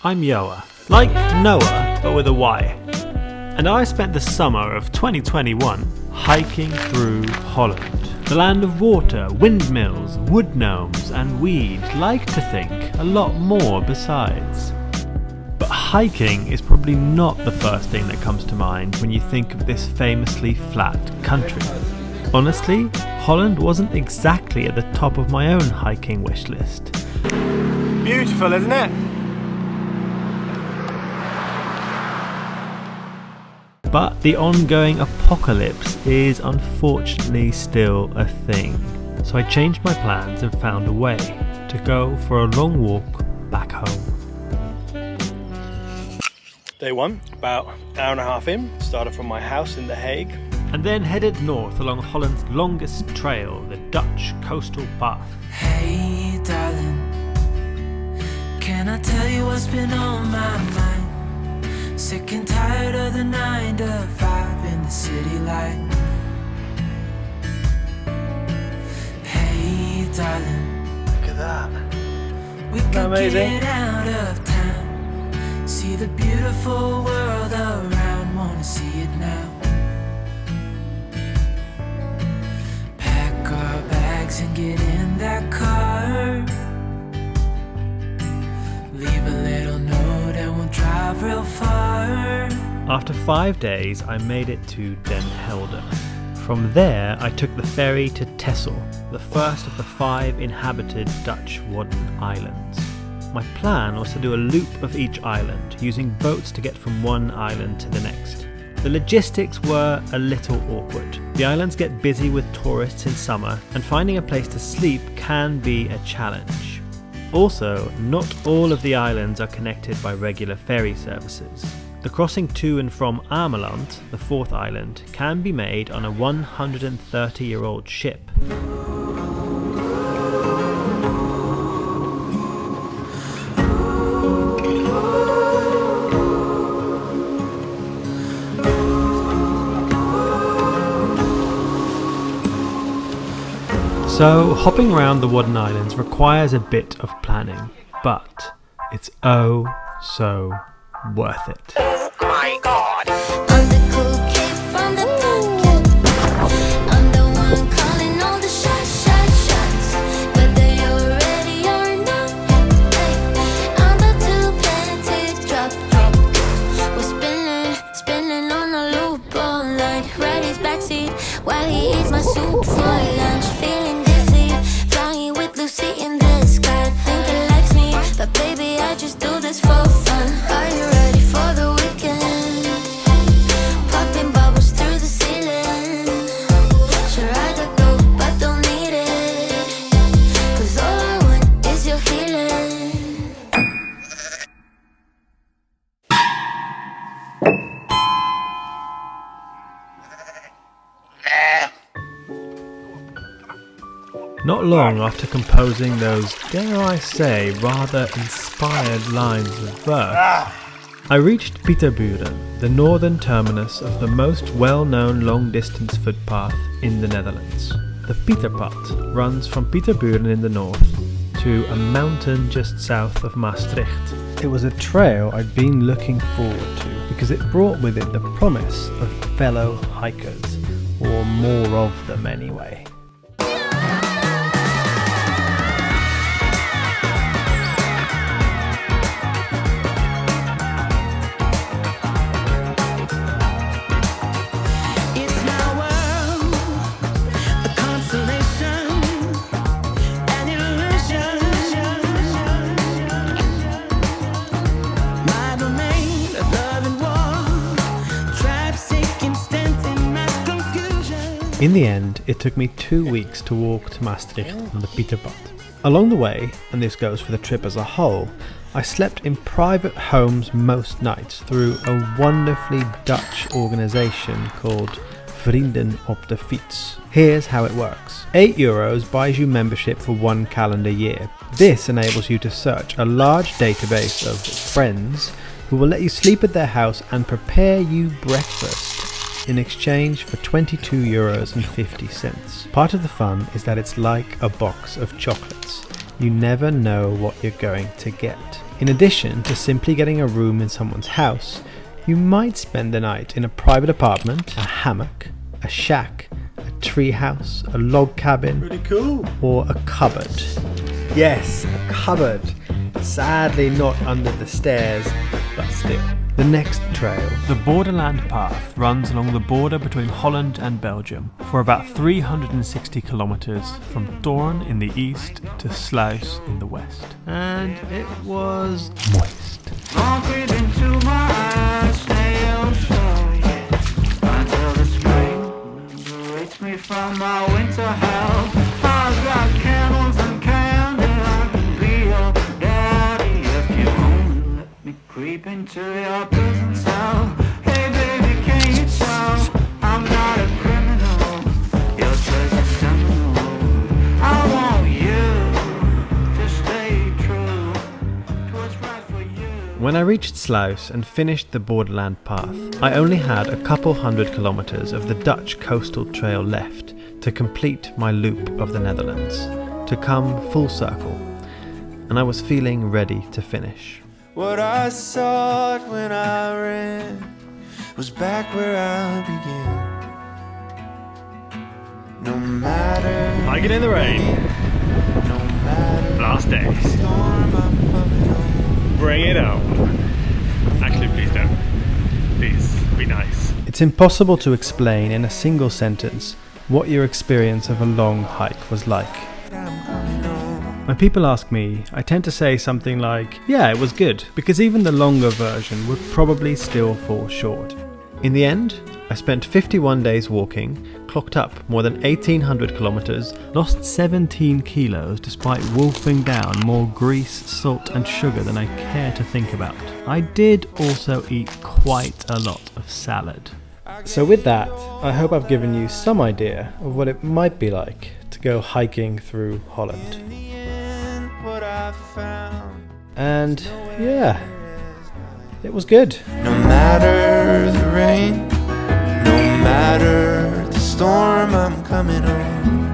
I'm Yoa, like Noah, but with a Y. And I spent the summer of 2021 hiking through Holland. The land of water, windmills, wood gnomes and weed, like to think a lot more besides. But hiking is probably not the first thing that comes to mind when you think of this famously flat country. Honestly, Holland wasn't exactly at the top of my own hiking wish list. Beautiful, isn't it? But the ongoing apocalypse is unfortunately still a thing. So I changed my plans and found a way to go for a long walk back home. Day one, about an hour and a half in, started from my house in The Hague. And then headed north along Holland's longest trail, the Dutch coastal path. Hey darling, can I tell you what's been on my mind? Sick and tired of the 9 to 5 in the city light. Hey darling, Look at that. we could amazing? get out of town, see the beautiful world around, wanna see it now. Pack our bags and get in that car, leave a little note and we'll drive real far. After 5 days, I made it to Den Helder. From there, I took the ferry to Texel, the first of the 5 inhabited Dutch Wadden Islands. My plan was to do a loop of each island, using boats to get from one island to the next. The logistics were a little awkward. The islands get busy with tourists in summer, and finding a place to sleep can be a challenge. Also, not all of the islands are connected by regular ferry services. The crossing to and from Ameland, the 4th island, can be made on a 130-year-old ship. So, hopping around the Wadden Islands requires a bit of planning, but it's oh so worth it. Oh my god! I'm the cool kid from the pocket. I'm the one calling all the shots. But they already are not. I'm about to plenty drop. We're spinning on a loop all night. Ride his backseat while he eats my soup for lunch. Feeling dizzy, flying with Lucy in the sky. Think he likes me, but baby I just do this for fun. Are you ready for the weekend? Popping bubbles through the ceiling. Sure I got dope, but don't need it. 'Cause all I want is your healing. Not long after composing those, dare I say, rather inspired lines of verse, I reached Pieterpad, the northern terminus of the most well-known long-distance footpath in the Netherlands. The Pieterpad runs from Pieterpad in the north to a mountain just south of Maastricht. It was a trail I'd been looking forward to because it brought with it the promise of fellow hikers, or more of them anyway. It's my world, a consolation, an illusion. My domain of love and war, trapped, seeking strength in mass confusion. In the end, it took me 2 weeks to walk to Maastricht on the Pieterpad. Along the way, and this goes for the trip as a whole, I slept in private homes most nights through a wonderfully Dutch organisation called vriendenopdefiets. Here's how it works. €8 buys you membership for 1 calendar year. This enables you to search a large database of friends who will let you sleep at their house and prepare you breakfast in exchange for €22.50. Part of the fun is that it's like a box of chocolates. You never know what you're going to get. In addition to simply getting a room in someone's house, you might spend the night in a private apartment, a hammock, a shack, a tree house, a log cabin, Pretty cool. or a cupboard. Yes, a cupboard. Sadly not under the stairs, but still. The next trail, the Borderland Path, runs along the border between Holland and Belgium for about 360 kilometers from Doorn in the east to Sluis in the west. And it was moist. Concrete into my eyes, snail show, yeah. Until the spring liberates me from my winter hell. I've got candles and candy, I can be your daddy if you only let me creep into your prison cell. Hey baby, can you tell I'm not a criminal? Your choice is seminal. I want you to stay true to what's right for you. When I reached Sluis and finished the Borderland Path, I only had a couple hundred kilometers of the Dutch coastal trail left to complete my loop of the Netherlands, to come full circle, and I was feeling ready to finish. What I sought when I ran was back where I began. No matter Hiking in the rain, no matter last day, the storm I'm coming on. Bring it out. Actually, please don't. Please, be nice. It's impossible to explain in a single sentence what your experience of a long hike was like. I'm coming on. When people ask me, I tend to say something like, yeah, it was good, because even the longer version would probably still fall short. In the end, I spent 51 days walking, clocked up more than 1,800 kilometers, lost 17 kilos despite wolfing down more grease, salt and sugar than I care to think about. I did also eat quite a lot of salad. So with that, I hope I've given you some idea of what it might be like to go hiking through Holland. In the end, what I found. And yeah, it was good. No matter the rain, no matter the storm I'm coming on.